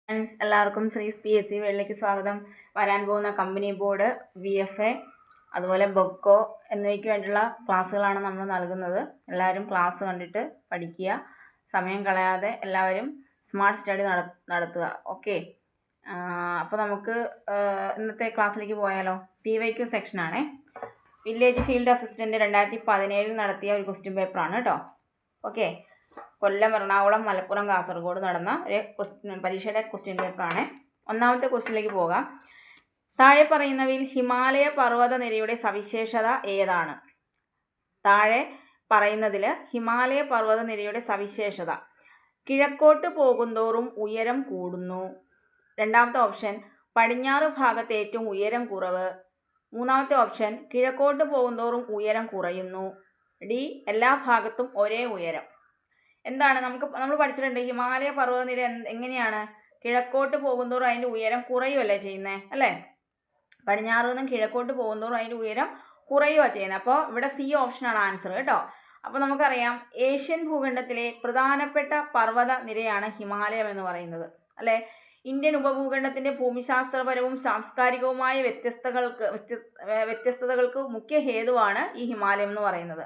Friends എല്ലാവർക്കും ശ്രീസ് PSC വേൾഡിലേക്ക് സ്വാഗതം. വരാൻ പോകുന്ന കമ്പനി ബോർഡ്, VFA, അതുപോലെ ബൊക്കോ എന്നിവയ്ക്ക് വേണ്ടിയുള്ള ക്ലാസ്സുകളാണ് നമ്മൾ നൽകുന്നത്. എല്ലാവരും ക്ലാസ് കണ്ടിട്ട് പഠിക്കുക, സമയം കളയാതെ എല്ലാവരും സ്മാർട്ട് സ്റ്റഡി നടത്തുക. ഓക്കെ, അപ്പോൾ നമുക്ക് ഇന്നത്തെ ക്ലാസ്സിലേക്ക് പോയാലോ. PYQ സെക്ഷനാണേ. വില്ലേജ് ഫീൽഡ് അസിസ്റ്റൻ്റ് 2017 നടത്തിയ ഒരു ക്വസ്റ്റ്യൻ പേപ്പറാണ് കേട്ടോ. ഓക്കെ, കൊല്ലം, എറണാകുളം, മലപ്പുറം, കാസർഗോഡ് നടന്ന ഒരു പരീക്ഷയുടെ ക്വസ്റ്റ്യൻ പേപ്പറാണ്. ഒന്നാമത്തെ ക്വസ്റ്റ്യനിലേക്ക് പോകാം. താഴെ പറയുന്നവയിൽ ഹിമാലയ പർവ്വത നിരയുടെ സവിശേഷത ഏതാണ്? താഴെ പറയുന്നതിൽ ഹിമാലയ പർവ്വത നിരയുടെ സവിശേഷത: കിഴക്കോട്ട് പോകുന്തോറും ഉയരം കൂടുന്നു. രണ്ടാമത്തെ ഓപ്ഷൻ പടിഞ്ഞാറ് ഭാഗത്ത് ഏറ്റവും ഉയരം കുറവ്. മൂന്നാമത്തെ ഓപ്ഷൻ കിഴക്കോട്ട് പോകുന്തോറും ഉയരം കുറയുന്നു. ഡി, എല്ലാ ഭാഗത്തും ഒരേ ഉയരം. എന്താണ് നമ്മൾ പഠിച്ചിട്ടുണ്ട്, ഹിമാലയ പർവ്വതനിര എങ്ങനെയാണ്? കിഴക്കോട്ട് പോകുന്തോറും അതിൻ്റെ ഉയരം കുറയുമല്ലേ ചെയ്യുന്നത്, അല്ലേ? പടിഞ്ഞാറ് നിന്നും കിഴക്കോട്ട് പോകുന്തോറും അതിൻ്റെ ഉയരം കുറയുകയാണ് ചെയ്യുന്നത്. അപ്പോൾ ഇവിടെ സി ഓപ്ഷനാണ് ആൻസർ കേട്ടോ. അപ്പോൾ നമുക്കറിയാം, ഏഷ്യൻ ഭൂഖണ്ഡത്തിലെ പ്രധാനപ്പെട്ട പർവ്വത നിരയാണ് ഹിമാലയം എന്ന് പറയുന്നത്, അല്ലേ? ഇന്ത്യൻ ഉപഭൂഖണ്ഡത്തിൻ്റെ ഭൂമിശാസ്ത്രപരവും സാംസ്കാരികവുമായ വ്യത്യസ്തതകൾക്ക് മുഖ്യ ഹേതുവാണ് ഈ ഹിമാലയം എന്ന് പറയുന്നത്.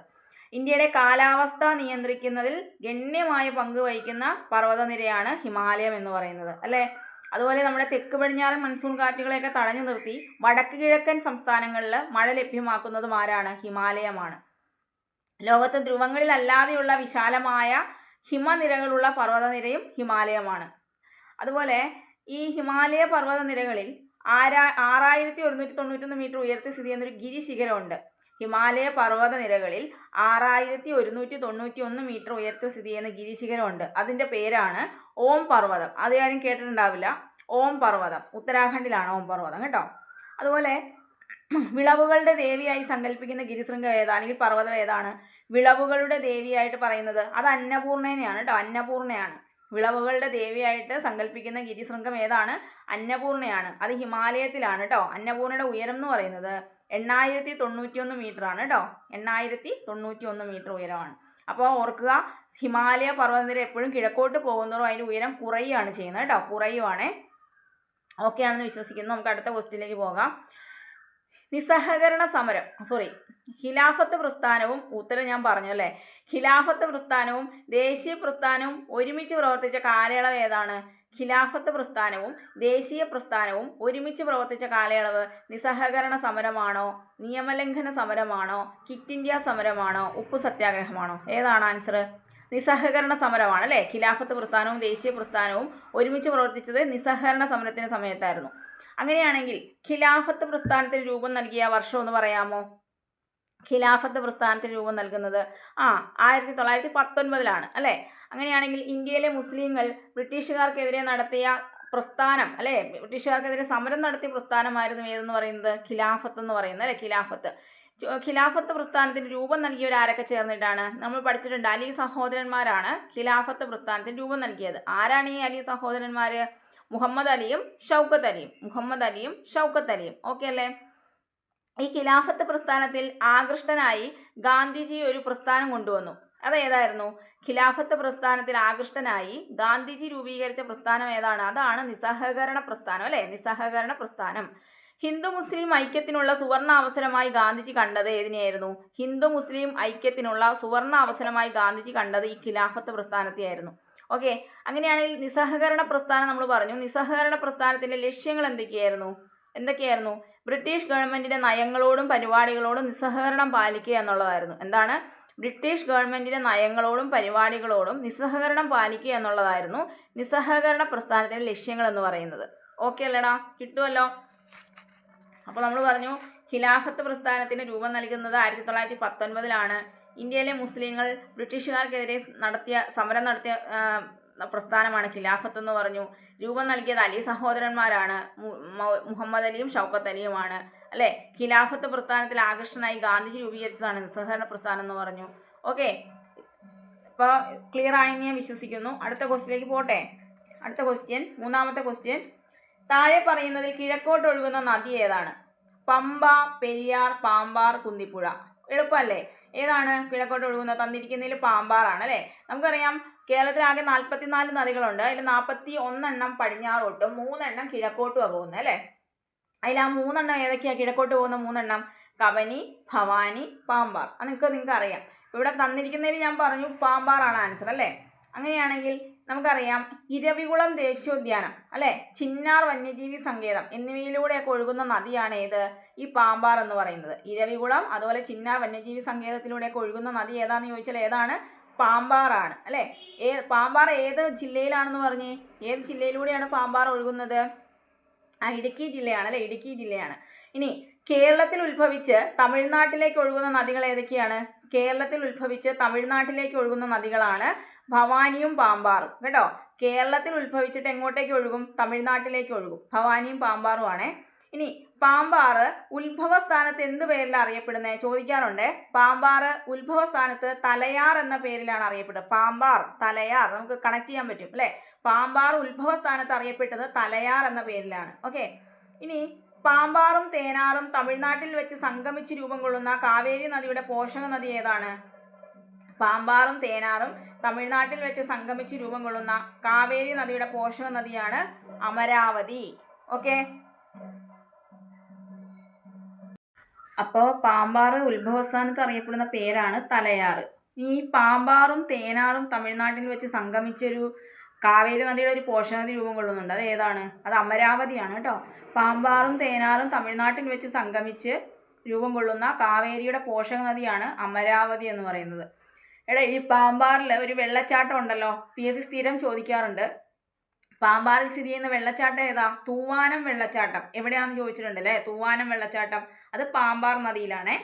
ഇന്ത്യയുടെ കാലാവസ്ഥ നിയന്ത്രിക്കുന്നതിൽ ഗണ്യമായ പങ്ക് വഹിക്കുന്ന പർവ്വതനിരയാണ് ഹിമാലയം എന്ന് പറയുന്നത്, അല്ലേ? അതുപോലെ നമ്മുടെ തെക്ക് പടിഞ്ഞാറൻ മൺസൂൺ കാറ്റുകളെയൊക്കെ തടഞ്ഞു നിർത്തി വടക്ക് കിഴക്കൻ സംസ്ഥാനങ്ങളിൽ മഴ ലഭ്യമാക്കുന്നതും ആരാണ്? ഹിമാലയമാണ്. ലോകത്ത് ധ്രുവങ്ങളിലല്ലാതെയുള്ള വിശാലമായ ഹിമനിരകളുള്ള പർവ്വതനിരയും ഹിമാലയമാണ്. അതുപോലെ ഈ ഹിമാലയ പർവ്വതനിരകളിൽ 6191 മീറ്റർ ഉയരത്തിൽ സ്ഥിതി ചെയ്യുന്നൊരു ഗിരിശിഖരമുണ്ട്. ഹിമാലയ പർവ്വത നിരകളിൽ 6191 മീറ്റർ ഉയരത്തിൽ സ്ഥിതി ചെയ്യുന്ന ഗിരിശിഖരമുണ്ട്. അതിൻ്റെ പേരാണ് ഓം പർവ്വതം. അത് ആരും കേട്ടിട്ടുണ്ടാവില്ല. ഓം പർവ്വതം ഉത്തരാഖണ്ഡിലാണ് ഓം പർവ്വതം കേട്ടോ. അതുപോലെ വിളവുകളുടെ ദേവിയായി സങ്കല്പിക്കുന്ന ഗിരിശൃംഗം ഏതാണ്, അല്ലെങ്കിൽ പർവ്വതം ഏതാണ്? വിളവുകളുടെ ദേവിയായിട്ട് പറയുന്നത് അത് അന്നപൂർണേനെയാണ് കേട്ടോ. അന്നപൂർണയാണ്. വിളവുകളുടെ ദേവിയായിട്ട് സങ്കല്പിക്കുന്ന ഗിരിശൃംഗം ഏതാണ്? അന്നപൂർണയാണ്. അത് ഹിമാലയത്തിലാണ് കേട്ടോ. അന്നപൂർണയുടെ ഉയരം എന്ന് പറയുന്നത് 8091 മീറ്റർ ആണ് കേട്ടോ. 8091 മീറ്റർ ഉയരമാണ്. അപ്പോൾ ഓർക്കുക, ഹിമാലയ പർവ്വതനിര എപ്പോഴും കിഴക്കോട്ട് പോകുന്നതോറും അതിൻ്റെ ഉയരം കുറയുകയാണ് ചെയ്യുന്നത് കേട്ടോ. കുറയുവാണേ. ഓക്കെ ആണെന്ന് വിശ്വസിക്കുന്നു. നമുക്ക് അടുത്ത ക്വസ്റ്റ്യനിലേക്ക് പോകാം. ഖിലാഫത്ത് പ്രസ്ഥാനവും, ഉത്തരം ഞാൻ പറഞ്ഞു അല്ലേ, ഖിലാഫത്ത് പ്രസ്ഥാനവും ദേശീയ പ്രസ്ഥാനവും ഒരുമിച്ച് പ്രവർത്തിച്ച കാലയളവ് ഏതാണ്? ഖിലാഫത്ത് പ്രസ്ഥാനവും ദേശീയ പ്രസ്ഥാനവും ഒരുമിച്ച് പ്രവർത്തിച്ച കാലയളവ് നിസ്സഹകരണ സമരമാണോ, നിയമലംഘന സമരമാണോ, ക്വിറ്റ് ഇന്ത്യ സമരമാണോ, ഉപ്പു സത്യാഗ്രഹമാണോ? ഏതാണ് ആൻസർ? നിസ്സഹകരണ സമരമാണ് അല്ലേ. ഖിലാഫത്ത് പ്രസ്ഥാനവും ദേശീയ പ്രസ്ഥാനവും ഒരുമിച്ച് പ്രവർത്തിച്ചത് നിസ്സഹകരണ സമരത്തിന് സമയത്തായിരുന്നു. അങ്ങനെയാണെങ്കിൽ ഖിലാഫത്ത് പ്രസ്ഥാനത്തിന് രൂപം നൽകിയ വർഷം ഒന്ന് പറയാമോ? ഖിലാഫത്ത് പ്രസ്ഥാനത്തിന് രൂപം നൽകുന്നത് 1919 അല്ലേ. അങ്ങനെയാണെങ്കിൽ ഇന്ത്യയിലെ മുസ്ലിങ്ങൾ ബ്രിട്ടീഷുകാർക്കെതിരെ നടത്തിയ പ്രസ്ഥാനം, അല്ലേ, ബ്രിട്ടീഷുകാർക്കെതിരെ സമരം നടത്തിയ പ്രസ്ഥാനമായിരുന്നു ഏതെന്ന് പറയുന്നത്? ഖിലാഫത്ത് എന്ന് പറയുന്നത് അല്ലേ. ഖിലാഫത്ത് പ്രസ്ഥാനത്തിന് രൂപം നൽകിയവർ ആരൊക്കെ ചേർന്നിട്ടാണ്? നമ്മൾ പഠിച്ചിട്ടുണ്ട്, അലി സഹോദരന്മാരാണ് ഖിലാഫത്ത് പ്രസ്ഥാനത്തിന് രൂപം നൽകിയത്. ആരാണ് ഈ അലി സഹോദരന്മാർ? മുഹമ്മദ് അലിയും ഷൗക്കത്ത് അലിയും. ഓക്കെ അല്ലേ. ഈ ഖിലാഫത്ത് പ്രസ്ഥാനത്തിൽ ആകൃഷ്ടനായി ഗാന്ധിജി ഒരു പ്രസ്ഥാനം കൊണ്ടുവന്നു. അതേതായിരുന്നു? ഖിലാഫത്ത് പ്രസ്ഥാനത്തിൽ ആകൃഷ്ടനായി ഗാന്ധിജി രൂപീകരിച്ച പ്രസ്ഥാനം ഏതാണ്? അതാണ് നിസ്സഹകരണ പ്രസ്ഥാനം അല്ലേ. നിസ്സഹകരണ പ്രസ്ഥാനം. ഹിന്ദു മുസ്ലിം ഐക്യത്തിനുള്ള സുവർണ അവസരമായി ഗാന്ധിജി കണ്ടത് ഏതിനെയായിരുന്നു? ഹിന്ദു മുസ്ലിം ഐക്യത്തിനുള്ള സുവർണ അവസരമായി ഗാന്ധിജി കണ്ടത് ഈ ഖിലാഫത്ത് പ്രസ്ഥാനത്തെയായിരുന്നു. ഓക്കെ, അങ്ങനെയാണെങ്കിൽ നിസ്സഹകരണ പ്രസ്ഥാനം നമ്മൾ പറഞ്ഞു. നിസ്സഹകരണ പ്രസ്ഥാനത്തിൻ്റെ ലക്ഷ്യങ്ങൾ എന്തൊക്കെയായിരുന്നു? ബ്രിട്ടീഷ് ഗവൺമെൻറ്റിൻ്റെ നയങ്ങളോടും പരിപാടികളോടും നിസ്സഹകരണം പാലിക്കുക എന്നുള്ളതായിരുന്നു. എന്താണ്? ബ്രിട്ടീഷ് ഗവൺമെൻറ്റിൻ്റെ നയങ്ങളോടും പരിപാടികളോടും നിസ്സഹകരണം പാലിക്കുക എന്നുള്ളതായിരുന്നു നിസ്സഹകരണ പ്രസ്ഥാനത്തിൻ്റെ ലക്ഷ്യങ്ങൾ എന്ന് പറയുന്നത്. ഓക്കെ അല്ലേടാ, കിട്ടുമല്ലോ. അപ്പോൾ നമ്മൾ പറഞ്ഞു, ഖിലാഫത്ത് പ്രസ്ഥാനത്തിന് രൂപം നൽകുന്നത് 1919 ഇന്ത്യയിലെ മുസ്ലിങ്ങൾ ബ്രിട്ടീഷുകാർക്കെതിരെ സമരം നടത്തിയ പ്രസ്ഥാനമാണ് ഖിലാഫത്ത് എന്ന് പറഞ്ഞു. രൂപം നൽകിയത് അലി സഹോദരന്മാരാണ്, മുഹമ്മദ് അലിയും ഷൗക്കത്ത് അലിയുമാണ് അല്ലേ. ഖിലാഫത്ത് പ്രസ്ഥാനത്തിൽ ആകർഷണനായി ഗാന്ധിജി രൂപീകരിച്ചതാണ് നിസ്സഹകരണ പ്രസ്ഥാനം എന്ന് പറഞ്ഞു. ഓക്കെ, ഇപ്പോൾ ക്ലിയർ ആയെന്ന് ഞാൻ വിശ്വസിക്കുന്നു. അടുത്ത ക്വസ്റ്റ്യനിലേക്ക് പോട്ടെ. അടുത്ത ക്വസ്റ്റ്യൻ, മൂന്നാമത്തെ ക്വസ്റ്റ്യൻ. താഴെ പറയുന്നതിൽ കിഴക്കോട്ട് ഒഴുകുന്ന നദി ഏതാണ്? പമ്പ, പെരിയാർ, പാമ്പാർ, കുന്തിപ്പുഴ. എളുപ്പമല്ലേ. ഏതാണ് കിഴക്കോട്ട് ഒഴുകുന്നത്? തന്നിരിക്കുന്നതിൽ പാമ്പാറാണ് അല്ലേ. നമുക്കറിയാം, കേരളത്തിലാകെ 44 നദികളുണ്ട്. അതിൽ 41 പടിഞ്ഞാറോട്ടും 3 കിഴക്കോട്ടുമാണ് പോകുന്നത് അല്ലേ. അതിൽ ആ 3 ഏതൊക്കെയാണ് കിഴക്കോട്ട് പോകുന്ന 3? കബനി, ഭവാനി, പാമ്പാർ. അത് നിങ്ങൾക്ക് അറിയാം. ഇവിടെ തന്നിരിക്കുന്നതിൽ ഞാൻ പറഞ്ഞു പാമ്പാറാണ് ആൻസർ അല്ലേ. അങ്ങനെയാണെങ്കിൽ നമുക്കറിയാം ഇരവികുളം ദേശീയോദ്യാനം അല്ലേ, ചിന്നാർ വന്യജീവി സങ്കേതം എന്നിവയിലൂടെയൊക്കെ ഒഴുകുന്ന നദിയാണ് ഏത്? ഈ പാമ്പാർ എന്ന് പറയുന്നത്. ഇരവികുളം അതുപോലെ ചിന്നാർ വന്യജീവി സങ്കേതത്തിലൂടെയൊക്കെ ഒഴുകുന്ന നദി ഏതാണെന്ന് ചോദിച്ചാൽ ഏതാണ്? പാമ്പാറാണ് അല്ലേ. പാമ്പാർ ഏത് ജില്ലയിലാണെന്ന് പറഞ്ഞേ? ഏത് ജില്ലയിലൂടെയാണ് പാമ്പാർ ഒഴുകുന്നത്? ഇടുക്കി ജില്ലയാണ് അല്ലേ, ഇടുക്കി ജില്ലയാണ്. ഇനി കേരളത്തിൽ ഉത്ഭവിച്ച് തമിഴ്നാട്ടിലേക്ക് ഒഴുകുന്ന നദികൾ ഏതൊക്കെയാണ്? കേരളത്തിൽ ഉത്ഭവിച്ച് തമിഴ്നാട്ടിലേക്ക് ഒഴുകുന്ന നദികളാണ് ഭവാനിയും പാമ്പാറും കേട്ടോ. കേരളത്തിൽ ഉത്ഭവിച്ചിട്ട് എങ്ങോട്ടേക്ക് ഒഴുകും? തമിഴ്നാട്ടിലേക്ക് ഒഴുകും. ഭവാനിയും പാമ്പാറും ആണേ. ഇനി പാമ്പാറ് ഉത്ഭവസ്ഥാനത്ത് എന്ത് പേരിലാണ് അറിയപ്പെടുന്നത്? ചോദിക്കാറുണ്ട്. പാമ്പാറ് ഉത്ഭവസ്ഥാനത്ത് തലയാർ എന്ന പേരിലാണ് അറിയപ്പെടുന്നത്. പാമ്പാർ, തലയാർ നമുക്ക് കണക്ട് ചെയ്യാൻ പറ്റും അല്ലേ. പാമ്പാർ ഉത്ഭവസ്ഥാനത്ത് അറിയപ്പെട്ടത് തലയാർ എന്ന പേരിലാണ്. ഓക്കെ. ഇനി പാമ്പാറും തേനാറും തമിഴ്നാട്ടിൽ വെച്ച് സംഗമിച്ച് രൂപം കൊള്ളുന്ന കാവേരി നദിയുടെ പോഷക നദി ഏതാണ്? പാമ്പാറും തേനാറും തമിഴ്നാട്ടിൽ വെച്ച് സംഗമിച്ച് രൂപം കൊള്ളുന്ന കാവേരി നദിയുടെ പോഷക നദിയാണ് അമരാവതി. ഓക്കെ. അപ്പോൾ പാമ്പാറ് ഉത്ഭവസ്ഥാനത്ത് അറിയപ്പെടുന്ന പേരാണ് തലയാറ്. ഈ പാമ്പാറും തേനാറും തമിഴ്നാട്ടിൽ വെച്ച് സംഗമിച്ചൊരു കാവേരി നദിയുടെ ഒരു പോഷക നദി രൂപം കൊള്ളുന്നുണ്ട്. അത് ഏതാണ്? അത് അമരാവതിയാണ് കേട്ടോ. പാമ്പാറും തേനാറും തമിഴ്നാട്ടിൽ വെച്ച് സംഗമിച്ച് രൂപം കൊള്ളുന്ന കാവേരിയുടെ പോഷക നദിയാണ് അമരാവതി എന്ന് പറയുന്നത്. ഈ പാമ്പാറിൽ ഒരു വെള്ളച്ചാട്ടം ഉണ്ടല്ലോ, PSC സ്ഥിരം ചോദിക്കാറുണ്ട്. പാമ്പാറിൽ സ്ഥിതി ചെയ്യുന്ന വെള്ളച്ചാട്ടം ഏതാ? തൂവാനം വെള്ളച്ചാട്ടം. എവിടെയാണെന്ന് ചോദിച്ചിട്ടുണ്ട് അല്ലേ. തൂവാനം വെള്ളച്ചാട്ടം അത് പാമ്പാർ നദിയിലാണേ.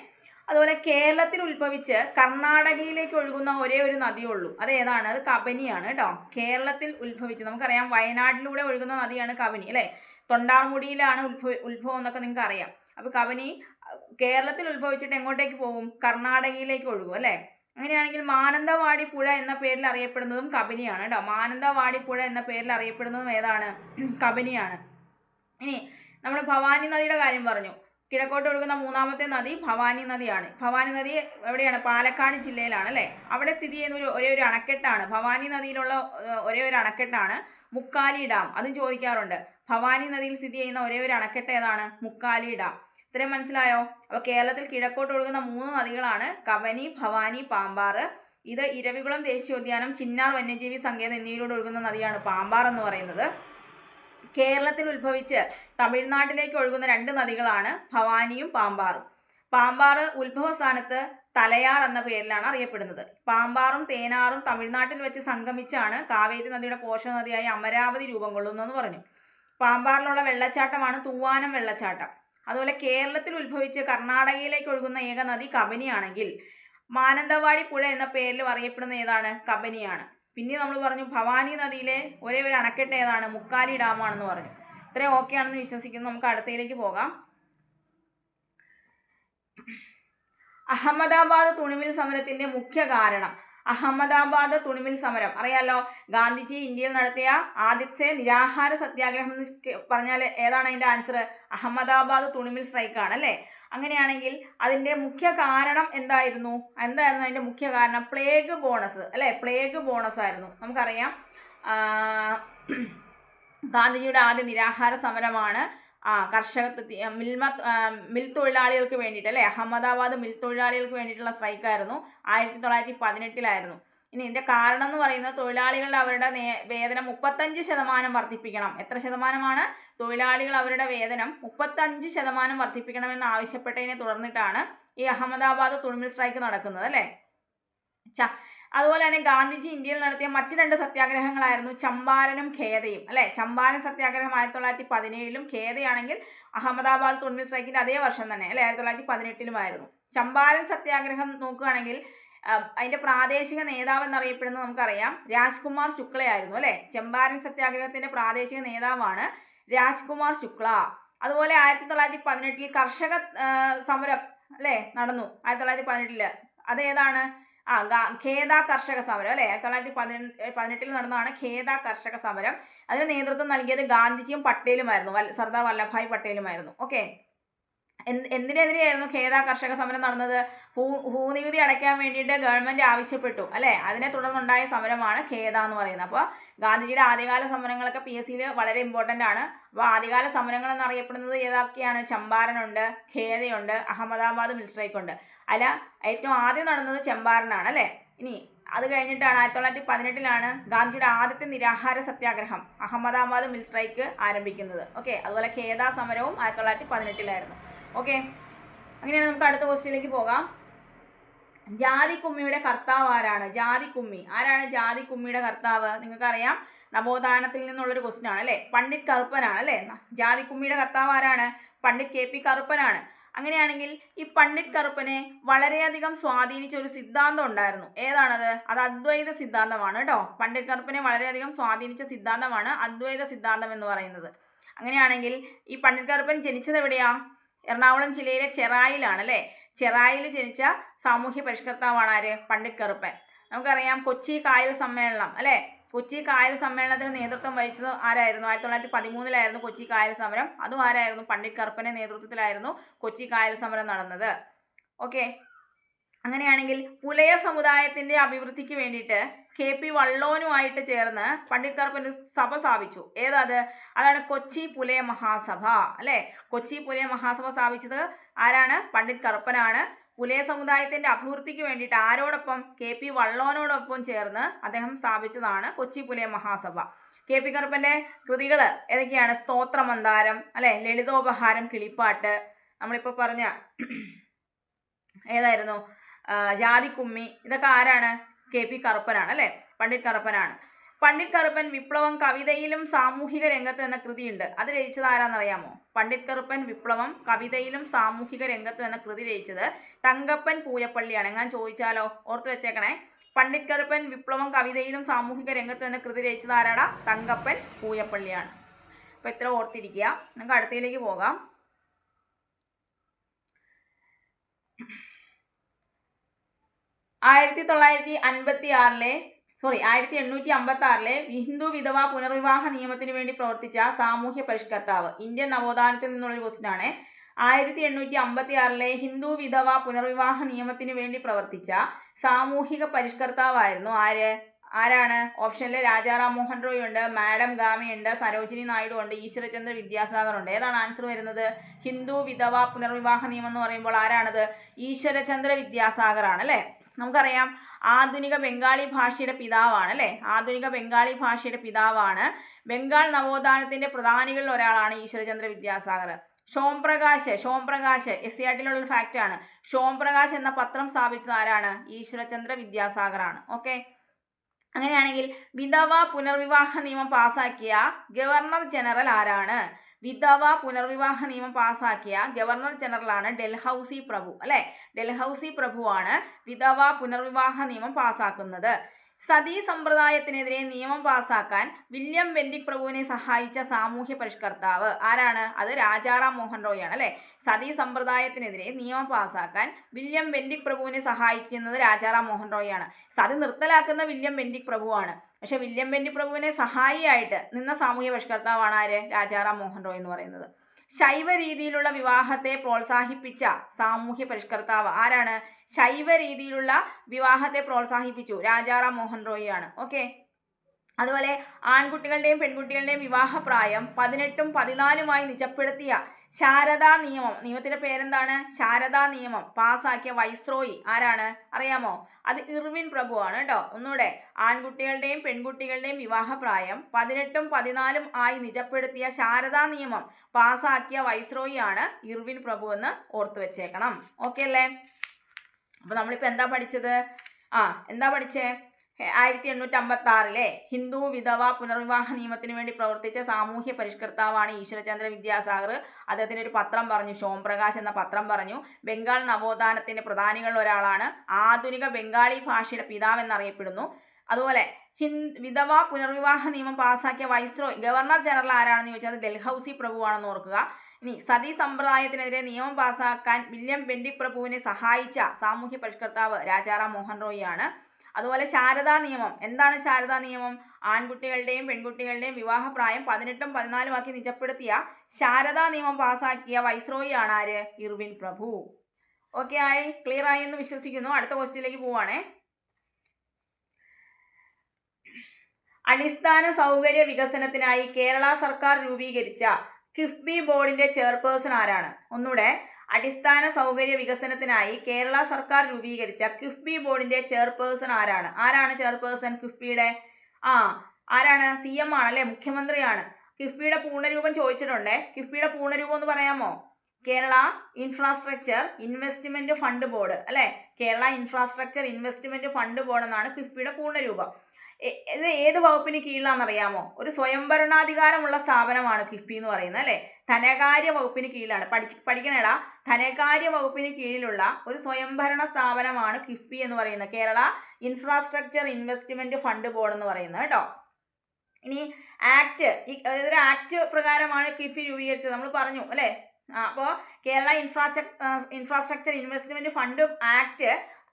അതുപോലെ കേരളത്തിൽ ഉത്ഭവിച്ച് കർണാടകയിലേക്ക് ഒഴുകുന്ന ഒരേ ഒരു നദിയുള്ളൂ. അത് ഏതാണ്? അത് കബനിയാണ് കേട്ടോ. കേരളത്തിൽ ഉത്ഭവിച്ച് നമുക്കറിയാം വയനാട്ടിലൂടെ ഒഴുകുന്ന നദിയാണ് കബനി അല്ലേ. തൊണ്ടാർമുടിയിലാണ് ഉത്ഭവം എന്നൊക്കെ നിങ്ങൾക്ക് അറിയാം. അപ്പോൾ കബനി കേരളത്തിൽ ഉത്ഭവിച്ചിട്ട് എങ്ങോട്ടേക്ക് പോകും? കർണാടകയിലേക്ക് ഒഴുകും അല്ലേ. അങ്ങനെയാണെങ്കിൽ മാനന്തവാടി പുഴ എന്ന പേരിൽ അറിയപ്പെടുന്നതും കബനിയാണ് കേട്ടോ. മാനന്തവാടി പുഴ എന്ന പേരിൽ അറിയപ്പെടുന്നതും ഏതാണ്? കബനിയാണ്. ഇനി നമ്മൾ ഭവാനി നദിയുടെ കാര്യം പറഞ്ഞു. കിഴക്കോട്ട് ഒഴുകുന്ന മൂന്നാമത്തെ നദി ഭവാനി നദിയാണ്. ഭവാനി നദി എവിടെയാണ്? പാലക്കാട് ജില്ലയിലാണ് അല്ലേ. അവിടെ സ്ഥിതി ചെയ്യുന്ന ഒരേ ഒരു അണക്കെട്ടാണ്, ഭവാനി നദിയിലുള്ള ഒരേ ഒരു അണക്കെട്ടാണ് മുക്കാലി ഡാം. അതും ചോദിക്കാറുണ്ട്. ഭവാനി നദിയിൽ സ്ഥിതി ചെയ്യുന്ന ഒരേ ഒരു അണക്കെട്ട് ഏതാണ്? മുക്കാലി ഡാം. ഇത്രയും മനസ്സിലായോ? അപ്പോൾ കേരളത്തിൽ കിഴക്കോട്ട് ഒഴുകുന്ന 3 നദികളാണ് കബനി, ഭവാനി, പാമ്പാറ്. ഇത് ഇരവികുളം ദേശീയോദ്യാനം, ചിന്നാർ വന്യജീവി സങ്കേതം എന്നിവയിലൂടെ ഒഴുകുന്ന നദിയാണ് പാമ്പാർ എന്ന് പറയുന്നത്. കേരളത്തിൽ ഉത്ഭവിച്ച് തമിഴ്നാട്ടിലേക്ക് ഒഴുകുന്ന 2 നദികളാണ് ഭവാനിയും പാമ്പാറും. പാമ്പാറ് ഉത്ഭവസ്ഥാനത്ത് തലയാർ എന്ന പേരിലാണ് അറിയപ്പെടുന്നത്. പാമ്പാറും തേനാറും തമിഴ്നാട്ടിൽ വെച്ച് സംഗമിച്ചാണ് കാവേരി നദിയുടെ പോഷക നദിയായ അമരാവതി രൂപം കൊള്ളുന്നതെന്ന് പറഞ്ഞു. പാമ്പാറിലുള്ള വെള്ളച്ചാട്ടമാണ് തൂവാനം വെള്ളച്ചാട്ടം. അതുപോലെ കേരളത്തിൽ ഉത്ഭവിച്ച് കർണാടകയിലേക്ക് ഒഴുകുന്ന ഏക നദി കബനിയാണെങ്കിൽ മാനന്തവാടി പുഴ എന്ന പേരിൽ അറിയപ്പെടുന്ന ഏതാണ്? കബനിയാണ്. പിന്നെ നമ്മൾ പറഞ്ഞു ഭവാനി നദിയിലെ ഒരേ ഒരു അണക്കെട്ട് ഏതാണ്? മുക്കാലി ഡാമാണെന്ന് പറഞ്ഞു. ഇത്രയും ഓക്കെ ആണെന്ന് വിശ്വസിക്കുന്നു. നമുക്ക് അടുത്തയിലേക്ക് പോകാം. അഹമ്മദാബാദ് തുണിമിൽ സമരത്തിന്റെ മുഖ്യ കാരണം. അഹമ്മദാബാദ് തുണിമിൽ സമരം അറിയാലോ. ഗാന്ധിജി ഇന്ത്യയിൽ നടത്തിയ ആദ്യത്തെ നിരാഹാര സത്യാഗ്രഹം എന്ന് പറഞ്ഞാൽ ഏതാണ് അതിൻ്റെ ആൻസർ? അഹമ്മദാബാദ് തുണിമിൽ സ്ട്രൈക്കാണ് അല്ലേ. അങ്ങനെയാണെങ്കിൽ അതിൻ്റെ മുഖ്യ കാരണം എന്തായിരുന്നു അതിൻ്റെ മുഖ്യ കാരണം? പ്ലേഗ് ബോണസ് അല്ലേ. പ്ലേഗ് ബോണസ് ആയിരുന്നു. നമുക്കറിയാം ഗാന്ധിജിയുടെ ആദ്യ നിരാഹാര സമരമാണ് മിൽ തൊഴിലാളികൾക്ക് വേണ്ടിയിട്ട് അല്ലേ. അഹമ്മദാബാദ് മിൽ തൊഴിലാളികൾക്ക് വേണ്ടിയിട്ടുള്ള സ്ട്രൈക്കായിരുന്നു. 1918 ഇനി ഇതിൻ്റെ കാരണം എന്ന് പറയുന്നത് തൊഴിലാളികൾ അവരുടെ വേതനം 35% വർദ്ധിപ്പിക്കണം. എത്ര ശതമാനമാണ്? തൊഴിലാളികൾ അവരുടെ വേതനം 35% വർദ്ധിപ്പിക്കണമെന്ന് ആവശ്യപ്പെട്ടതിനെ തുടർന്നിട്ടാണ് ഈ അഹമ്മദാബാദ് തുണിമിൽ സ്ട്രൈക്ക് നടക്കുന്നത് അല്ലേ. അതുപോലെ തന്നെ ഗാന്ധിജി ഇന്ത്യയിൽ നടത്തിയ മറ്റ് 2 സത്യാഗ്രഹങ്ങളായിരുന്നു ചമ്പാരനും ഖേദയും അല്ലേ. ചമ്പാരൻ സത്യാഗ്രഹം 1917 ഖേദയാണെങ്കിൽ അഹമ്മദാബാദ് തുണിമിൽ സ്ട്രൈക്കിൻ്റെ അതേ വർഷം തന്നെ അല്ലേ, 1918 ചമ്പാരൻ സത്യാഗ്രഹം നോക്കുകയാണെങ്കിൽ അതിൻ്റെ പ്രാദേശിക നേതാവ് എന്നറിയപ്പെടുന്നത് നമുക്കറിയാം രാജ്കുമാർ ശുക്ലയായിരുന്നു അല്ലേ. ചമ്പാരൻ സത്യാഗ്രഹത്തിൻ്റെ പ്രാദേശിക നേതാവാണ് രാജ്കുമാർ ശുക്ല. അതുപോലെ 1918 കർഷക സമരം അല്ലേ നടന്നു. 1918 അതേതാണ്? ഖേദ കർഷക സമരം അല്ലേ. 1918 നടന്നതാണ് ഖേദ കർഷക സമരം. അതിന് നേതൃത്വം നൽകിയത് ഗാന്ധിജിയും പട്ടേലുമായിരുന്നു, സർദാർ വല്ലഭായ് പട്ടേലുമായിരുന്നു. ഓക്കെ. എന്തിനെതിരെയായിരുന്നു ഖേദ കർഷക സമരം നടന്നത്? ഭൂനികുതി അടയ്ക്കാൻ വേണ്ടിയിട്ട് ഗവൺമെന്റ് ആവശ്യപ്പെട്ടു അല്ലേ? അതിനെ തുടർന്നുണ്ടായ സമരമാണ് ഖേദ എന്ന് പറയുന്നത്. അപ്പോൾ ഗാന്ധിജിയുടെ ആദ്യകാല സമരങ്ങളൊക്കെ PSCയിൽ വളരെ ഇമ്പോർട്ടൻ്റ് ആണ്. അപ്പോൾ ആദ്യകാല സമരങ്ങൾ എന്നറിയപ്പെടുന്നത് ഏതൊക്കെയാണ്? ചമ്പാരനുണ്ട്, ഖേദയുണ്ട്, അഹമ്മദാബാദ് മിൽ സ്ട്രൈക്ക് ഉണ്ട്. അല്ല, ഏറ്റവും ആദ്യം നടന്നത് ചമ്പാരനാണ് അല്ലേ? ഇനി അത് കഴിഞ്ഞിട്ടാണ് 1918 ഗാന്ധിജിയുടെ ആദ്യത്തെ നിരാഹാര സത്യാഗ്രഹം അഹമ്മദാബാദ് മിൽ സ്ട്രൈക്ക് ആരംഭിക്കുന്നത്. ഓക്കെ, അതുപോലെ ഖേദ സമരവും 1918 ഓക്കെ, അങ്ങനെയാണ്. നമുക്ക് അടുത്ത ക്വസ്റ്റ്യനിലേക്ക് പോകാം. ജാതിക്കുമ്മിയുടെ കർത്താവ് ആരാണ്? ജാതിക്കുമ്മി ആരാണ്? ജാതിക്കുമ്മിയുടെ കർത്താവ് നിങ്ങൾക്കറിയാം, നവോത്ഥാനത്തിൽ നിന്നുള്ളൊരു ക്വസ്റ്റ്യൻ ആണ് അല്ലേ? പണ്ഡിറ്റ് കറുപ്പനാണ് അല്ലേ? ജാതിക്കുമ്മിയുടെ കർത്താവ് ആരാണ്? പണ്ഡിറ്റ് KP കറുപ്പനാണ്. അങ്ങനെയാണെങ്കിൽ ഈ പണ്ഡിറ്റ് കറുപ്പനെ വളരെയധികം സ്വാധീനിച്ച ഒരു സിദ്ധാന്തം ഉണ്ടായിരുന്നു. ഏതാണത്? അത് അദ്വൈത സിദ്ധാന്തമാണ് കേട്ടോ. പണ്ഡിറ്റ് കറുപ്പനെ വളരെയധികം സ്വാധീനിച്ച സിദ്ധാന്തമാണ് അദ്വൈത സിദ്ധാന്തം എന്ന് പറയുന്നത്. അങ്ങനെയാണെങ്കിൽ ഈ പണ്ഡിറ്റ് കറുപ്പൻ ജനിച്ചത് എവിടെയാ? എറണാകുളം ജില്ലയിലെ ചെറായിലാണ് അല്ലേ? ചെറായിൽ ജനിച്ച സാമൂഹ്യ പരിഷ്കർത്താവാണ് ആര്? പണ്ഡിറ്റ് കറുപ്പൻ. നമുക്കറിയാം കൊച്ചി കായൽ സമ്മേളനം അല്ലേ? കൊച്ചി കായൽ സമ്മേളനത്തിന് നേതൃത്വം വഹിച്ചത് ആരായിരുന്നു? 1913 കൊച്ചി കായൽ സമരം. അതും ആരായിരുന്നു? പണ്ഡിറ്റ് കറുപ്പന്റെ നേതൃത്വത്തിലായിരുന്നു കൊച്ചി കായൽ സമരം നടന്നത്. ഓക്കെ, അങ്ങനെയാണെങ്കിൽ പുലയ സമുദായത്തിന്റെ അഭിവൃദ്ധിക്ക് വേണ്ടിയിട്ട് KP വള്ളോനുമായിട്ട് ചേർന്ന് പണ്ഡിറ്റ് കറുപ്പൻ ഒരു സഭ സ്ഥാപിച്ചു. ഏതത്? അതാണ് കൊച്ചി പുലയ മഹാസഭ അല്ലേ? കൊച്ചി പുലയ മഹാസഭ സ്ഥാപിച്ചത് ആരാണ്? പണ്ഡിറ്റ് കറുപ്പനാണ്. പുലയ സമുദായത്തിന്റെ അഭിവൃദ്ധിക്ക് വേണ്ടിയിട്ട് ആരോടൊപ്പം? KP വള്ളോനോടൊപ്പം ചേർന്ന് അദ്ദേഹം സ്ഥാപിച്ചതാണ് കൊച്ചി പുലയ മഹാസഭ. KP കറുപ്പന്റെ കൃതികൾ ഏതൊക്കെയാണ്? സ്തോത്രമന്ദാരം അല്ലെ, ലളിതോപഹാരം, കിളിപ്പാട്ട്, നമ്മളിപ്പോൾ പറഞ്ഞ ഏതായിരുന്നു? ജാതിക്കുമ്മി, ഇതൊക്കെ ആരാണ്? KP കറുപ്പനാണ് അല്ലേ? പണ്ഡിറ്റ് കറുപ്പനാണ്. പണ്ഡിറ്റ് കറുപ്പൻ വിപ്ലവം കവിതയിലും സാമൂഹിക രംഗത്ത് എന്ന കൃതിയുണ്ട്. അത് രചിച്ചത് ആരാന്നറിയാമോ? പണ്ഡിറ്റ് കറുപ്പൻ വിപ്ലവം കവിതയിലും സാമൂഹിക രംഗത്തും എന്ന കൃതി രചിച്ചത് തങ്കപ്പൻ പൂയപ്പള്ളിയാണ്. ഞാൻ ചോദിച്ചാലോ? ഓർത്ത് വെച്ചേക്കണേ. പണ്ഡിറ്റ് കറുപ്പൻ വിപ്ലവം കവിതയിലും സാമൂഹിക രംഗത്തും എന്ന കൃതി രചിച്ചത് ആരാടാ? തങ്കപ്പൻ പൂയപ്പള്ളിയാണ്. അപ്പോൾ ഇത്ര ഓർത്തിരിക്കുക. നമുക്ക് അടുത്തയിലേക്ക് പോകാം. 1856 ഹിന്ദു വിധവാ പുനർവിവാഹ നിയമത്തിന് വേണ്ടി പ്രവർത്തിച്ച സാമൂഹ്യ പരിഷ്കർത്താവ്. ഇന്ത്യൻ നവോത്ഥാനത്തിൽ നിന്നുള്ളൊരു ക്വസ്റ്റ്യൻ ആണ്. 1856 ഹിന്ദു വിധവാ പുനർവിവാഹ നിയമത്തിന് വേണ്ടി പ്രവർത്തിച്ച സാമൂഹിക പരിഷ്കർത്താവായിരുന്നു ആരാണ്? ഓപ്ഷനിൽ രാജാറാം മോഹൻ റോയ് ഉണ്ട്, മാഡം ഗാമി ഉണ്ട്, സരോജിനി നായിഡു ഉണ്ട്, ഈശ്വരചന്ദ്ര വിദ്യാസാഗർ ഉണ്ട്. ഏതാണ് ആൻസർ വരുന്നത്? ഹിന്ദു വിധവാ പുനർവിവാഹ നിയമം എന്ന് പറയുമ്പോൾ ആരാണത്? ഈശ്വരചന്ദ്ര വിദ്യാസാഗർ ആണ് അല്ലേ? നമുക്കറിയാം ആധുനിക ബംഗാളി ഭാഷയുടെ പിതാവാണ് അല്ലേ? ആധുനിക ബംഗാളി ഭാഷയുടെ പിതാവാണ്. ബംഗാൾ നവോത്ഥാനത്തിന്റെ പ്രധാനികളിൽ ഒരാളാണ് ഈശ്വരചന്ദ്ര വിദ്യാസാഗർ. ഷോംപ്രകാശ് SCRTയിലുള്ള ഒരു ഫാക്റ്റ് ആണ്. ഷോംപ്രകാശ് എന്ന പത്രം സ്ഥാപിച്ചത് ആരാണ്? ഈശ്വരചന്ദ്ര വിദ്യാസാഗർ ആണ്. ഓക്കെ, അങ്ങനെയാണെങ്കിൽ വിധവാ പുനർവിവാഹ നിയമം പാസാക്കിയ ഗവർണർ ജനറൽ ആരാണ്? വിധവാ പുനർവിവാഹ നിയമം പാസാക്കിയ ഗവർണർ ജനറലാണ് ഡൽഹൌസി പ്രഭു അല്ലെ? ഡൽഹൌസി പ്രഭുവാണ് വിധവാ പുനർവിവാഹ നിയമം പാസാക്കുന്നത്. സതീ സമ്പ്രദായത്തിനെതിരെ നിയമം പാസാക്കാൻ വില്യം ബെന്റിക് പ്രഭുവിനെ സഹായിച്ച സാമൂഹ്യ പരിഷ്കർത്താവ് ആരാണ്? അത് രാജാറാം മോഹൻ റോയ് ആണ് അല്ലെ? സതീ സമ്പ്രദായത്തിനെതിരെ നിയമം പാസാക്കാൻ വില്യം ബെന്റിക് പ്രഭുവിനെ സഹായിക്കുന്നത് രാജാറാം മോഹൻ റോയ് ആണ്. സതി നിർത്തലാക്കുന്ന വില്യം ബെന്റിക് പ്രഭുവാണ്. പക്ഷെ വില്യം ബെന്റിക് പ്രഭുവിനെ സഹായിയായിട്ട് നിന്ന സാമൂഹ്യ പരിഷ്കർത്താവാണ് ആര്? രാജാറാം മോഹൻ റോയ് എന്ന് പറയുന്നത്. ശൈവ രീതിയിലുള്ള വിവാഹത്തെ പ്രോത്സാഹിപ്പിച്ച സാമൂഹ്യ പരിഷ്കർത്താവ് ആരാണ്? ശൈവ രീതിയിലുള്ള വിവാഹത്തെ പ്രോത്സാഹിപ്പിച്ചു രാജാറാം മോഹൻ റോയ് ആണ്. ഓക്കെ, അതുപോലെ ആൺകുട്ടികളുടെയും പെൺകുട്ടികളുടെയും വിവാഹപ്രായം 18ഉം 14ഉമായി നിജപ്പെടുത്തിയ ശാരദാ നിയമത്തിന്റെ പേരെന്താണ്? ശാരദാ നിയമം പാസാക്കിയ വൈസ്രോയി ആരാണ്? അറിയാമോ? അത് ഇർവിൻ പ്രഭുവാണ് കേട്ടോ. ഒന്നുകൂടെ, ആൺകുട്ടികളുടെയും പെൺകുട്ടികളുടെയും വിവാഹപ്രായം 18ഉം 14ഉം ആയി നിജപ്പെടുത്തിയ ശാരദാ നിയമം പാസാക്കിയ വൈസ്രോയി ആണ് ഇർവിൻ പ്രഭു എന്ന് ഓർത്തു വെച്ചേക്കണം. ഓക്കെ അല്ലേ? അപ്പോൾ നമ്മളിപ്പോൾ എന്താ പഠിച്ചത്? എന്താ പഠിച്ചേ? 1856 ഹിന്ദു വിധവാ പുനർവിവാഹ നിയമത്തിന് വേണ്ടി പ്രവർത്തിച്ച സാമൂഹ്യ പരിഷ്കർത്താവാണ് ഈശ്വരചന്ദ്ര വിദ്യാസാഗർ. അദ്ദേഹത്തിൻ്റെ ഒരു പത്രം പറഞ്ഞു, ഷോംപ്രകാശ് എന്ന പത്രം പറഞ്ഞു. ബംഗാൾ നവോത്ഥാനത്തിന്റെ പ്രധാനികളിൽ ഒരാളാണ്. ആധുനിക ബംഗാളി ഭാഷയുടെ പിതാവ് എന്നറിയപ്പെടുന്നു. അതുപോലെ വിധവാ പുനർവിവാഹ നിയമം പാസാക്കിയ വൈസ്രോയ് ഗവർണർ ജനറൽ ആരാണെന്ന് ചോദിച്ചാൽ അത് ഡൽഹൌസി പ്രഭുവാണെന്ന് ഓർക്കുക. ഇനി സതീ സമ്പ്രദായത്തിനെതിരെ നിയമം പാസാക്കാൻ വില്യം ബെന്റിക് പ്രഭുവിനെ സഹായിച്ച സാമൂഹ്യ പരിഷ്കർത്താവ് രാജാറാം മോഹൻ റോയ് ആണ്. അതുപോലെ ശാരദാ നിയമം. എന്താണ് ശാരദാ നിയമം? ആൺകുട്ടികളുടെയും പെൺകുട്ടികളുടെയും വിവാഹപ്രായം 18ഉം 14ഉം ആക്കി നിജപ്പെടുത്തിയ ശാരദാ നിയമം പാസാക്കിയ വൈസ്രോയി ആണ് ആര്? ഇർവിൻ പ്രഭു. ഓക്കെ ആയി? ക്ലിയർ ആയി എന്ന് വിശ്വസിക്കുന്നു. അടുത്ത ക്വസ്റ്റ്യനിലേക്ക് പോവാണേ. അടിസ്ഥാന സൗകര്യ വികസനത്തിനായി കേരള സർക്കാർ രൂപീകരിച്ച കിഫ്ബി ബോർഡിന്റെ ചെയർപേഴ്സൺ ആരാണ്? ഒന്നുകൂടെ, അടിസ്ഥാന സൗകര്യ വികസനത്തിനായി കേരള സർക്കാർ രൂപീകരിച്ച കിഫ്ബി ബോർഡിന്റെ ചെയർപേഴ്സൺ ആരാണ്? ആരാണ് ചെയർപേഴ്സൺ കിഫ്ബിയുടെ? ആരാണ്? CM ആണല്ലേ, മുഖ്യമന്ത്രിയാണ്. കിഫ്ബിയുടെ പൂർണ്ണരൂപം ചോദിച്ചിട്ടുണ്ടേ. കിഫ്ബിയുടെ പൂർണ്ണരൂപം ഒന്ന് പറയാമോ? Kerala infrastructure investment fund board അല്ലെ. Kerala infrastructure investment fund board എന്നാണ് കിഫ്ബിയുടെ പൂർണ്ണരൂപം. ഇത് ഏത് വകുപ്പിന് കീഴിലാണെന്നറിയാമോ? ഒരു സ്വയംഭരണാധികാരമുള്ള സ്ഥാപനമാണ് കിഫ്ബി എന്ന് പറയുന്നത് അല്ലെ. ധനകാര്യ വകുപ്പിന് കീഴിലാണ്. പഠിക്കണേടാ. ധനകാര്യ വകുപ്പിന് കീഴിലുള്ള ഒരു സ്വയംഭരണ സ്ഥാപനമാണ് കിഫ്ബി എന്ന് പറയുന്നത്. Kerala infrastructure investment fund board എന്ന് പറയുന്നത് കേട്ടോ. ഇനി ആക്ട്, ഒരു ആക്ട് പ്രകാരമാണ് കിഫ്ബി രൂപീകരിച്ചത്, നമ്മൾ പറഞ്ഞു അല്ലെ. അപ്പോൾ Kerala infrastructure investment fund act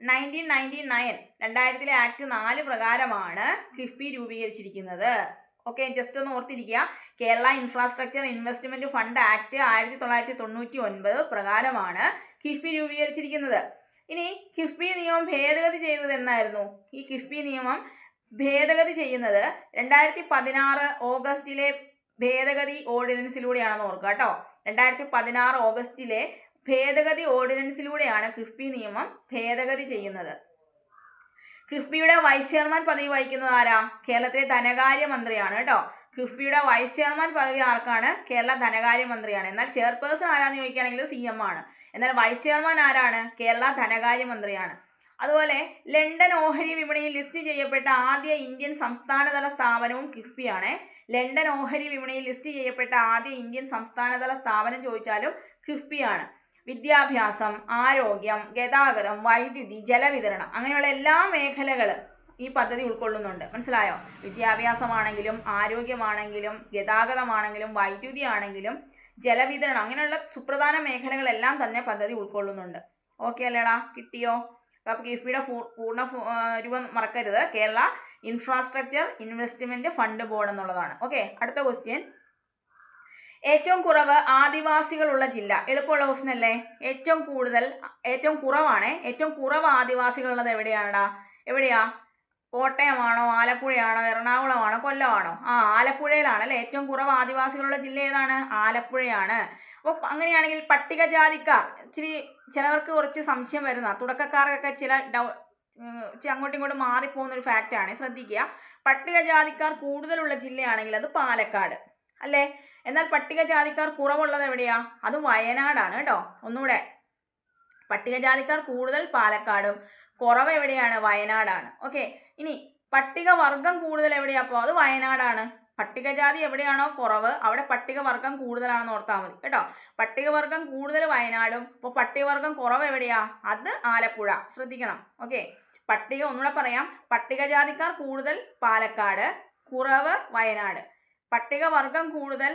2009 act 4 പ്രകാരമാണ് കിഫ്ബി രൂപീകരിച്ചിരിക്കുന്നത്. ഓക്കെ, ജസ്റ്റ് ഒന്ന് ഓർത്തിരിക്കുക. Kerala infrastructure investment fund act 1999 പ്രകാരമാണ് കിഫ്ബി രൂപീകരിച്ചിരിക്കുന്നത്. ഇനി കിഫ്ബി നിയമം ഭേദഗതി ചെയ്തത് എന്നായിരുന്നു? ഈ കിഫ്ബി നിയമം ഭേദഗതി ചെയ്യുന്നത് 2016 ഓഗസ്റ്റിലെ ഭേദഗതി ഓർഡിനൻസിലൂടെയാണെന്ന് ഓർക്കുക കേട്ടോ. 2016 ഓഗസ്റ്റിലെ ഭേദഗതി ഓർഡിനൻസിലൂടെയാണ് കിഫ്ബി നിയമം ഭേദഗതി ചെയ്യുന്നത്. കിഫ്ബിയുടെ വൈസ് ചെയർമാൻ പദവി വഹിക്കുന്നത് ആരാ? കേരളത്തിലെ ധനകാര്യ മന്ത്രിയാണ് കേട്ടോ. കിഫ്ബിയുടെ വൈസ് ചെയർമാൻ പദവി ആർക്കാണ്? കേരള ധനകാര്യ മന്ത്രിയാണ്. എന്നാൽ ചെയർപേഴ്സൺ ആരാന്ന് ചോദിക്കുകയാണെങ്കിൽ CM ആണ്. എന്നാൽ വൈസ് ചെയർമാൻ ആരാണ്? കേരള ധനകാര്യ മന്ത്രിയാണ്. അതുപോലെ ലണ്ടൻ ഓഹരി വിപണിയിൽ ലിസ്റ്റ് ചെയ്യപ്പെട്ട ആദ്യ ഇന്ത്യൻ സംസ്ഥാനതല സ്ഥാപനവും കിഫ്ബിയാണ്. ലണ്ടൻ ഓഹരി വിപണിയിൽ ലിസ്റ്റ് ചെയ്യപ്പെട്ട ആദ്യ ഇന്ത്യൻ സംസ്ഥാനതല സ്ഥാപനം ചോദിച്ചാലും കിഫ്ബിയാണ്. വിദ്യാഭ്യാസം, ആരോഗ്യം, ഗതാഗതം, വൈദ്യുതി, ജലവിതരണം അങ്ങനെയുള്ള എല്ലാ മേഖലകൾ ഈ പദ്ധതി ഉൾക്കൊള്ളുന്നുണ്ട്. മനസ്സിലായോ? വിദ്യാഭ്യാസമാണെങ്കിലും ആരോഗ്യമാണെങ്കിലും ഗതാഗതമാണെങ്കിലും വൈദ്യുതി ആണെങ്കിലും ജലവിതരണം അങ്ങനെയുള്ള സുപ്രധാന മേഖലകളെല്ലാം തന്നെ പദ്ധതി ഉൾക്കൊള്ളുന്നുണ്ട്. ഓക്കെ അല്ലേടാ? കിട്ടിയോ? അപ്പോൾ കിഫ്ബിയുടെ പൂർണ്ണ രൂപം മറക്കരുത്. Kerala infrastructure investment fund board എന്നുള്ളതാണ്. ഓക്കെ, അടുത്ത ക്വസ്റ്റ്യൻ. ഏറ്റവും കുറവ് ആദിവാസികളുള്ള ജില്ല. എളുപ്പമുള്ള ക്വസ്റ്റ്യൻ അല്ലേ? ഏറ്റവും കുറവ് ആദിവാസികളുള്ളത് എവിടെയാണെടാ? എവിടെയാ? കോട്ടയമാണോ, ആലപ്പുഴയാണോ, എറണാകുളമാണോ, കൊല്ലമാണോ? ആലപ്പുഴയിലാണ് അല്ലേ. ഏറ്റവും കുറവ് ആദിവാസികളുള്ള ജില്ല ഏതാണ്? ആലപ്പുഴയാണ്. അപ്പോൾ അങ്ങനെയാണെങ്കിൽ പട്ടികജാതിക്കാർ, ചിലവർക്ക് കുറച്ച് സംശയം വരുന്ന തുടക്കക്കാർക്കൊക്കെ അങ്ങോട്ടും ഇങ്ങോട്ടും മാറിപ്പോകുന്ന ഒരു ഫാക്റ്റാണ്, ശ്രദ്ധിക്കുക. പട്ടികജാതിക്കാർ കൂടുതലുള്ള ജില്ലയാണെങ്കിൽ അത് പാലക്കാട് അല്ലേ. എന്നാൽ പട്ടികജാതിക്കാർ കുറവുള്ളത് എവിടെയാ? അത് വയനാടാണ് കേട്ടോ. ഒന്നുകൂടെ, പട്ടികജാതിക്കാർ കൂടുതൽ പാലക്കാടും കുറവ് എവിടെയാണ്? വയനാടാണ്. ഓക്കെ, ഇനി പട്ടികവർഗം കൂടുതൽ എവിടെയാ? അപ്പോൾ അത് വയനാടാണ്. പട്ടികജാതി എവിടെയാണോ കുറവ് അവിടെ പട്ടികവർഗം കൂടുതലാണെന്ന് ഓർത്താൽ മതി കേട്ടോ. പട്ടികവർഗം കൂടുതൽ വയനാടും അപ്പോൾ പട്ടികവർഗം കുറവ് എവിടെയാ? അത് ആലപ്പുഴ. ശ്രദ്ധിക്കണം. ഓക്കെ, ഒന്നുകൂടെ പറയാം. പട്ടികജാതിക്കാർ കൂടുതൽ പാലക്കാട്, കുറവ് വയനാട്. പട്ടികവർഗം കൂടുതൽ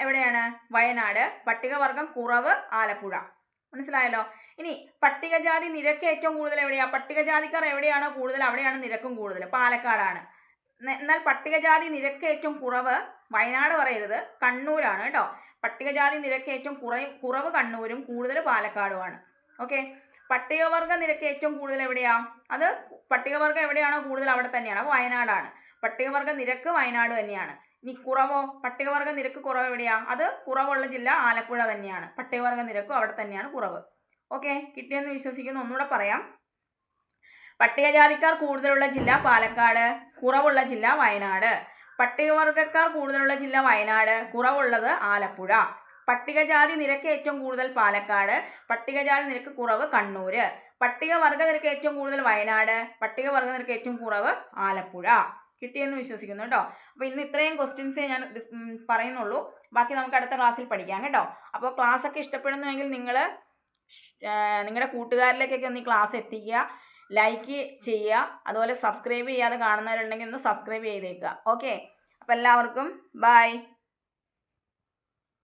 എവിടെയാണ്? വയനാട്. പട്ടികവർഗം കുറവ് ആലപ്പുഴ. മനസ്സിലായല്ലോ? ഇനി പട്ടികജാതി നിരക്ക് ഏറ്റവും കൂടുതൽ എവിടെയാ? പട്ടികജാതിക്കാർ എവിടെയാണോ കൂടുതൽ അവിടെയാണ് നിരക്കും കൂടുതൽ, പാലക്കാടാണ്. എന്നാൽ പട്ടികജാതി നിരക്ക് ഏറ്റവും കുറവ്, വയനാട് പറയരുത്, കണ്ണൂരാണ് കേട്ടോ. പട്ടികജാതി നിരക്ക് ഏറ്റവും കുറവ് കണ്ണൂരും കൂടുതൽ പാലക്കാടുമാണ്. ഓക്കെ, പട്ടികവർഗ നിരക്ക് ഏറ്റവും കൂടുതൽ എവിടെയാ? അത് പട്ടികവർഗം എവിടെയാണോ കൂടുതൽ അവിടെ തന്നെയാണ്, അപ്പോൾ വയനാടാണ്. പട്ടികവർഗ നിരക്ക് വയനാട് തന്നെയാണ്. ഇനി കുറവോ? പട്ടികവർഗ നിരക്ക് കുറവ് എവിടെയാ? അത് കുറവുള്ള ജില്ല ആലപ്പുഴ തന്നെയാണ്. പട്ടികവർഗ നിരക്കും അവിടെ തന്നെയാണ് കുറവ്. ഓക്കെ, കിട്ടിയെന്ന് വിശ്വസിക്കുന്നു. ഒന്നുകൂടെ പറയാം. പട്ടികജാതിക്കാർ കൂടുതലുള്ള ജില്ല പാലക്കാട്, കുറവുള്ള ജില്ല വയനാട്. പട്ടികവർഗക്കാർ കൂടുതലുള്ള ജില്ല വയനാട്, കുറവുള്ളത് ആലപ്പുഴ. പട്ടികജാതി നിരക്ക് ഏറ്റവും കൂടുതൽ പാലക്കാട്, പട്ടികജാതി നിരക്ക് കുറവ് കണ്ണൂർ. പട്ടികവർഗ നിരക്ക് ഏറ്റവും കൂടുതൽ വയനാട്, പട്ടികവർഗ നിരക്ക് ഏറ്റവും കുറവ് ആലപ്പുഴ. കിട്ടിയെന്ന് വിശ്വസിക്കുന്നു കേട്ടോ. അപ്പോൾ ഇന്ന് ഇത്രയും ക്വസ്റ്റ്യൻസേ ഞാൻ പറയുന്നുള്ളൂ. ബാക്കി നമുക്ക് അടുത്ത ക്ലാസ്സിൽ പഠിക്കാം കേട്ടോ. അപ്പോൾ ക്ലാസ്സൊക്കെ ഇഷ്ടപ്പെടുന്നുവെങ്കിൽ നിങ്ങൾ നിങ്ങളുടെ കൂട്ടുകാരിലേക്കൊക്കെ ഒന്ന് ഈ ക്ലാസ് എത്തിക്കുക, ലൈക്ക് ചെയ്യുക, അതുപോലെ സബ്സ്ക്രൈബ് ചെയ്യാതെ കാണുന്നവരുണ്ടെങ്കിൽ ഒന്ന് സബ്സ്ക്രൈബ് ചെയ്തേക്കുക. ഓക്കെ, അപ്പോൾ എല്ലാവർക്കും ബൈ.